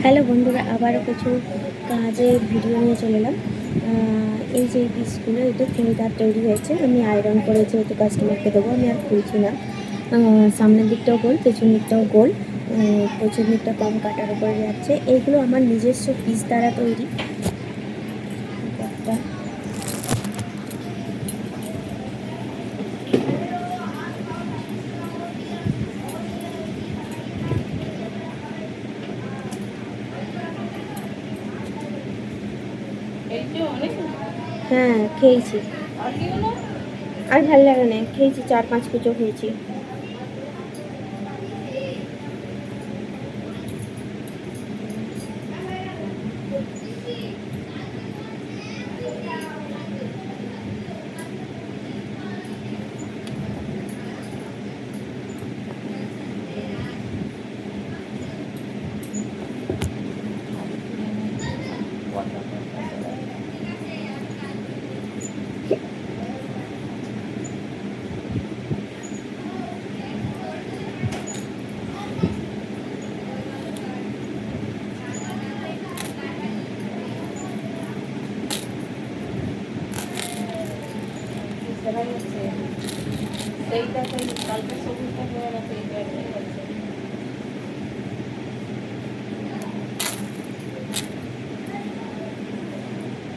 Hello বন্ধুরা, আবারও কিছু কাজের ভিডিও নিয়ে চলে এলাম। এই যে পিসগুলো, এটা চুড়িদার তৈরি হয়েছে। আমি আয়রন করে যেহেতু কাস্টমারকে দেবো, আমি আর খুলছি না। সামনের দিকটাও গোল, পেছন দিকটাও গোল, পেছন দিকটা কম কাটার উপরে যাচ্ছে। এইগুলো আমার নিজস্ব পিস দ্বারা তৈরি। একটা হ্যাঁ, খেয়েছি। আর ভালো লাগে না, খেয়েছি 4-5 কুচো খেয়েছি। সেইটা কালকে সবুজটা হয়ে গেছে।